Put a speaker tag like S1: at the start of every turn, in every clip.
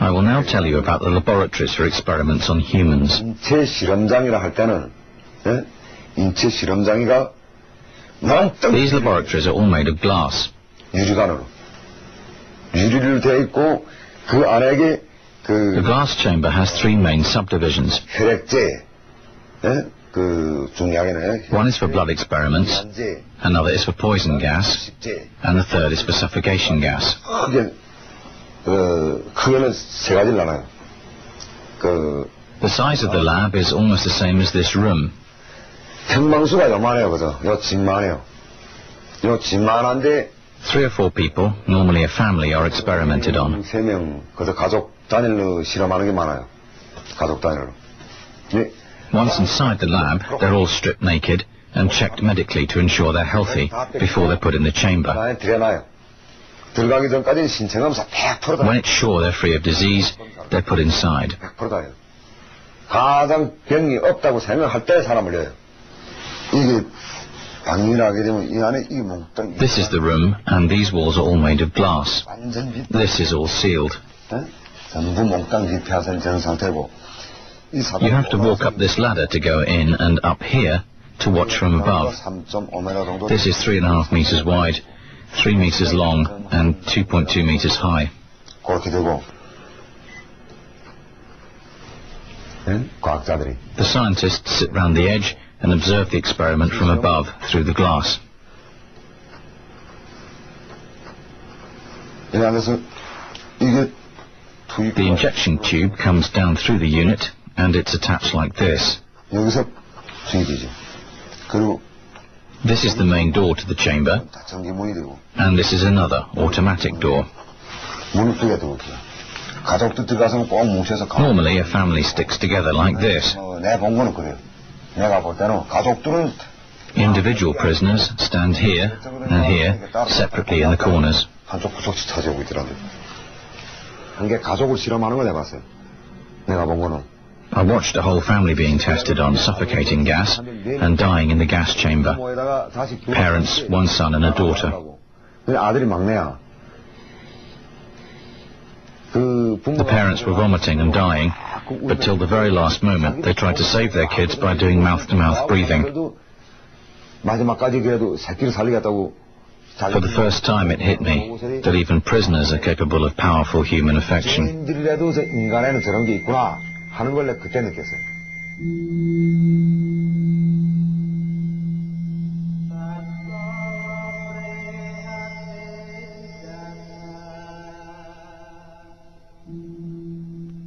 S1: I will now tell you about the laboratories for experiments on humans. These laboratories are all made of glass. The glass chamber has three main subdivisions. One is for blood experiments, another is for poison gas, and the third is for suffocation gas. The size of the lab is almost the same as this room. 3 or 4 people, normally a family, are experimented on. Once inside the lab, they're all stripped naked and checked medically to ensure they're healthy before they're put in the chamber. When it's sure they're free of disease, they're put inside. This is the room, and these walls are all made of glass. This is all sealed. You have to walk up this ladder to go in, and up here to watch from above. This is 3.5 meters wide, 3 meters long, and 2.2 meters high. The scientists sit round the edge and observe the experiment from above through the glass. The injection tube comes down through the unit, and it's attached like this. This is the main door to the chamber, and this is another automatic door. Normally a family sticks together like this. Individual prisoners stand here and here, separately in the corners. I watched a whole family being tested on suffocating gas and dying in the gas chamber. Parents, 1 son and a daughter. The parents were vomiting and dying, but till the very last moment they tried to save their kids by doing mouth-to-mouth breathing. For the first time it hit me that even prisoners are capable of powerful human affection.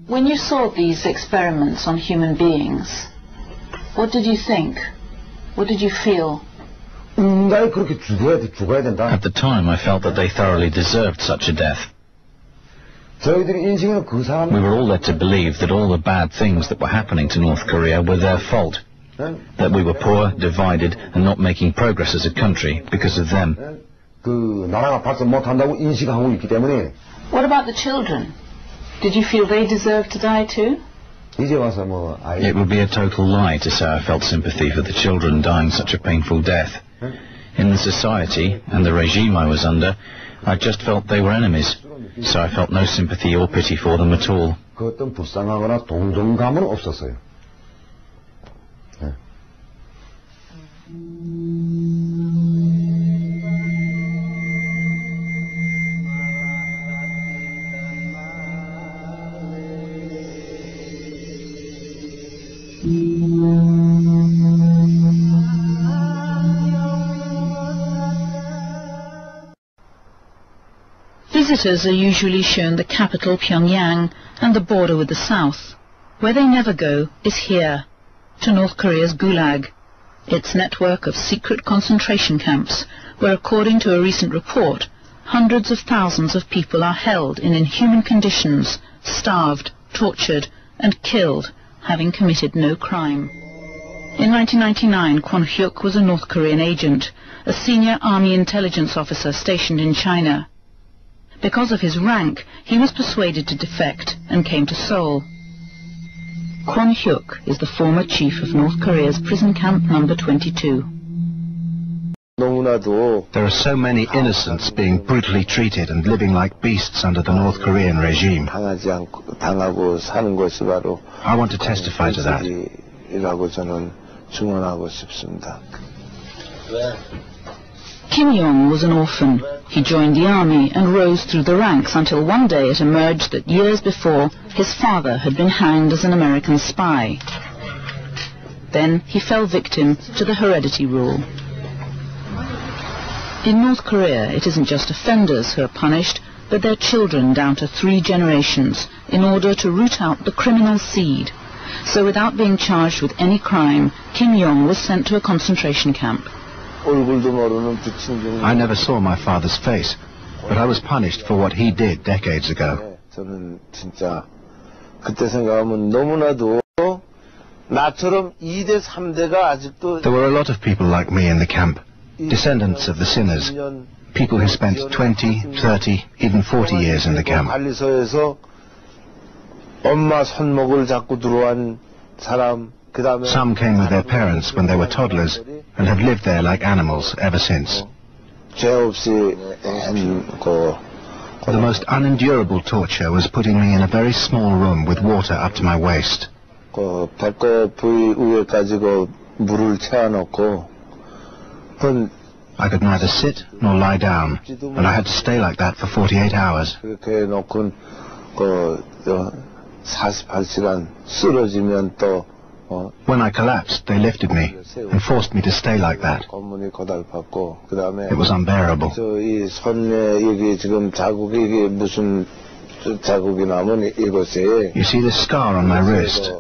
S2: When you saw these experiments on human beings, what did you think? What did you feel?
S1: At the time I felt that they thoroughly deserved such a death. We were all led to believe that all the bad things that were happening to North Korea were their fault. That we were poor, divided, and not making progress as a country because of them.
S2: What about the children? Did you feel they deserved to die too?
S1: It would be a total lie to say I felt sympathy for the children dying such a painful death. In the society and the regime I was under, I just felt they were enemies, so I felt no sympathy or pity for them at all.
S2: Visitors are usually shown the capital Pyongyang and the border with the south. Where they never go is here, to North Korea's Gulag, its network of secret concentration camps, where according to a recent report, hundreds of thousands of people are held in inhuman conditions, starved, tortured and killed, having committed no crime. In 1999, Kwon Hyuk was a North Korean agent, a senior army intelligence officer stationed in China. Because of his rank, he was persuaded to defect and came to Seoul. Kwon Hyuk is the former chief of North Korea's prison camp number 22.
S3: There are so many innocents being brutally treated and living like beasts under the North Korean regime. I want to testify to that.
S2: Kim Jung was an orphan. He joined the army and rose through the ranks until one day it emerged that years before his father had been hanged as an American spy. Then he fell victim to the heredity rule. In North Korea, it isn't just offenders who are punished, but their children down to 3 generations, in order to root out the criminal seed. So without being charged with any crime, Kim Jung was sent to a concentration camp.
S3: I never saw my father's face, but I was punished for what he did decades ago. There were a lot of people like me in the camp. Descendants of the sinners, people who spent 20, 30, even 40 years in the camp. Some came with their parents when they were toddlers and have lived there like animals ever since. The most unendurable torture was putting me in a very small room with water up to my waist. I could neither sit nor lie down, and I had to stay like that for 48 hours. When I collapsed, they lifted me and forced me to stay like that. It was unbearable. You see this scar on my wrist?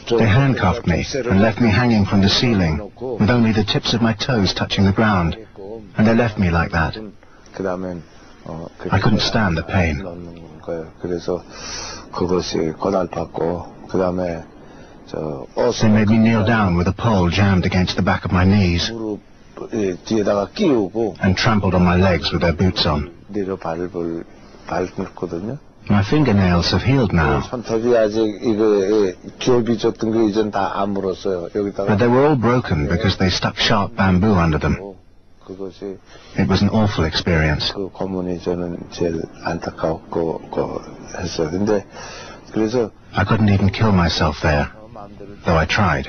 S3: They handcuffed me and left me hanging from the ceiling, with only the tips of my toes touching the ground, and they left me like that. I couldn't stand the pain. They made me kneel down with a pole jammed against the back of my knees, and trampled on my legs with their boots on. My fingernails have healed now, but they were all broken because they stuck sharp bamboo under them. It was an awful experience. I couldn't even kill myself there, though I tried.